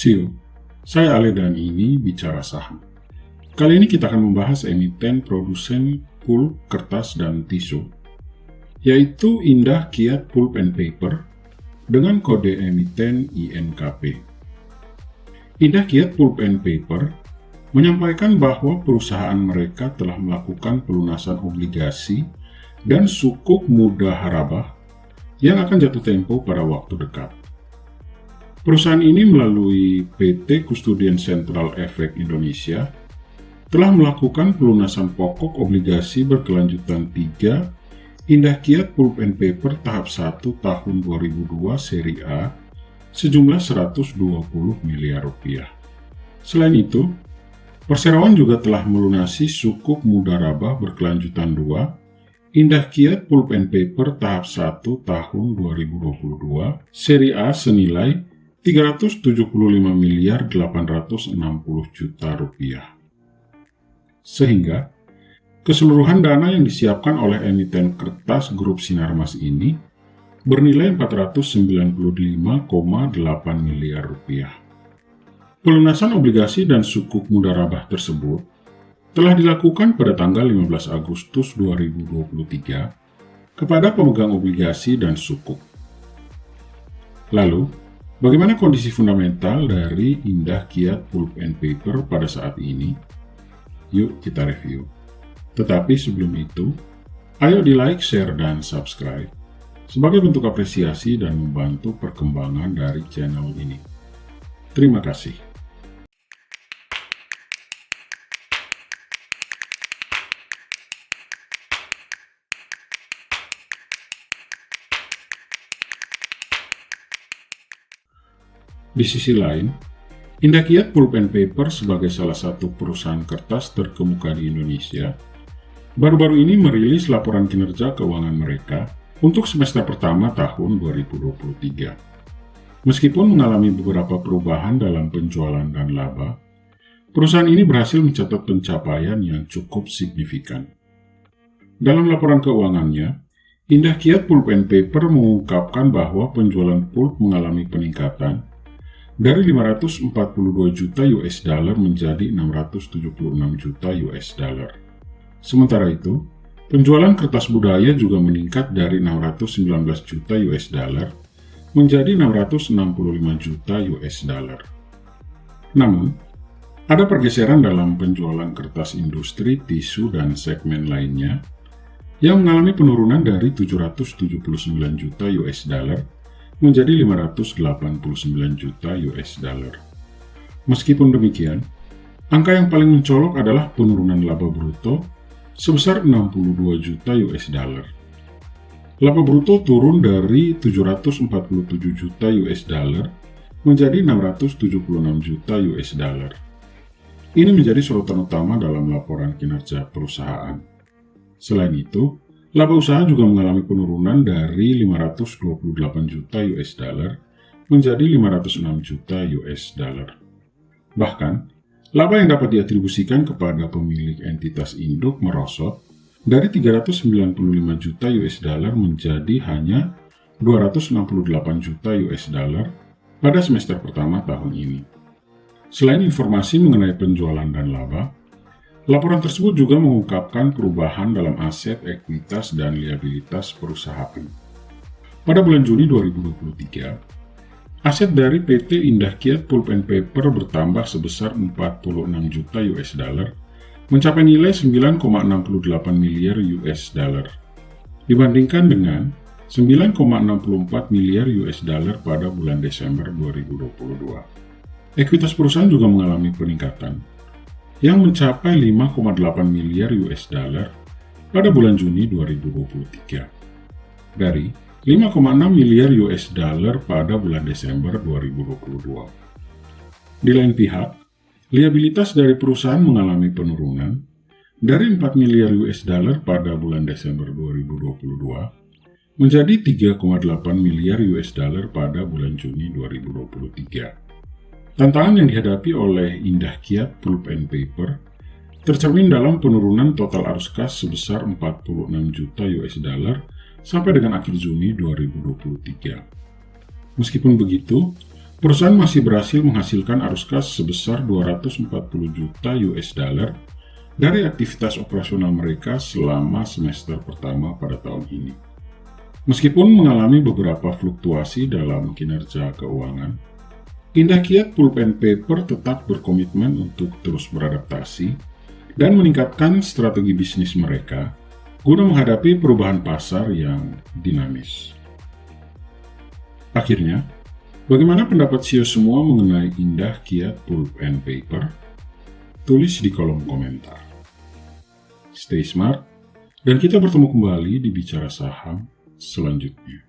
Siu, saya Ale dan ini Bicara Saham. Kali ini kita akan membahas emiten produsen pulp, kertas, dan tisu, yaitu Indah Kiat Pulp and Paper dengan kode emiten INKP. Indah Kiat Pulp and Paper menyampaikan bahwa perusahaan mereka telah melakukan pelunasan obligasi dan sukuk muda harabah yang akan jatuh tempo pada waktu dekat. Perusahaan ini melalui PT Custodian Central Efek Indonesia telah melakukan pelunasan pokok obligasi berkelanjutan 3 Indah Kiat Pulp and Paper tahap 1 tahun 2002 seri A sejumlah 120 miliar rupiah. Selain itu, perseroan juga telah melunasi sukuk muda harabah berkelanjutan 2 Indah Kiat Pulp and Paper tahap 1 tahun 2022 seri A senilai 375 miliar 860 juta rupiah. Sehingga, keseluruhan dana yang disiapkan oleh emiten kertas grup Sinarmas ini bernilai 495,8 miliar rupiah. Pelunasan obligasi dan sukuk muda harabah tersebut telah dilakukan pada tanggal 15 Agustus 2023 kepada pemegang obligasi dan sukuk. Lalu, bagaimana kondisi fundamental dari Indah Kiat Pulp and Paper pada saat ini? Yuk kita review. Tetapi sebelum itu, ayo di like, share, dan subscribe sebagai bentuk apresiasi dan membantu perkembangan dari channel ini. Terima kasih. Di sisi lain, Indah Kiat Pulp and Paper sebagai salah satu perusahaan kertas terkemuka di Indonesia, baru-baru ini merilis laporan kinerja keuangan mereka untuk semester pertama tahun 2023. Meskipun mengalami beberapa perubahan dalam penjualan dan laba, perusahaan ini berhasil mencatat pencapaian yang cukup signifikan. Dalam laporan keuangannya, Indah Kiat Pulp and Paper mengungkapkan bahwa penjualan pulp mengalami peningkatan dari 542 juta US dollar menjadi 676 juta US dollar. Sementara itu, penjualan kertas budaya juga meningkat dari 619 juta US dollar menjadi 665 juta US dollar. Namun, ada pergeseran dalam penjualan kertas industri, tisu, dan segmen lainnya yang mengalami penurunan dari 779 juta US dollar menjadi 589 juta US dollar. Meskipun demikian, angka yang paling mencolok adalah penurunan laba bruto sebesar 62 juta US dollar. Laba bruto turun dari 747 juta US dollar menjadi 676 juta US dollar. Ini menjadi sorotan utama dalam laporan kinerja perusahaan. Selain itu, laba usaha juga mengalami penurunan dari 528 juta US dollar menjadi 506 juta US dollar. Bahkan, laba yang dapat diatribusikan kepada pemilik entitas induk merosot dari 395 juta US dollar menjadi hanya 268 juta US dollar pada semester pertama tahun ini. Selain informasi mengenai penjualan dan laba, laporan tersebut juga mengungkapkan perubahan dalam aset, ekuitas, dan liabilitas perusahaan. Pada bulan Juni 2023, aset dari PT Indah Kiat Pulp and Paper bertambah sebesar 46 juta US dollar, mencapai nilai 9,68 miliar US dollar, dibandingkan dengan 9,64 miliar US dollar pada bulan Desember 2022. Ekuitas perusahaan juga mengalami peningkatan, yang mencapai 5,8 miliar US dollar pada bulan Juni 2023, dari 5,6 miliar US dollar pada bulan Desember 2022. Di lain pihak, liabilitas dari perusahaan mengalami penurunan dari 4 miliar US dollar pada bulan Desember 2022 menjadi 3,8 miliar US dollar pada bulan Juni 2023. Tantangan yang dihadapi oleh Indah Kiat Pulp and Paper tercermin dalam penurunan total arus kas sebesar 46 juta US dollar sampai dengan akhir Juni 2023. Meskipun begitu, perusahaan masih berhasil menghasilkan arus kas sebesar 240 juta US dollar dari aktivitas operasional mereka selama semester pertama pada tahun ini. Meskipun mengalami beberapa fluktuasi dalam kinerja keuangan, Indah Kiat Pulp and Paper tetap berkomitmen untuk terus beradaptasi dan meningkatkan strategi bisnis mereka guna menghadapi perubahan pasar yang dinamis. Akhirnya, bagaimana pendapat CEO semua mengenai Indah Kiat Pulp and Paper? Tulis di kolom komentar. Stay smart, dan kita bertemu kembali di Bicara Saham selanjutnya.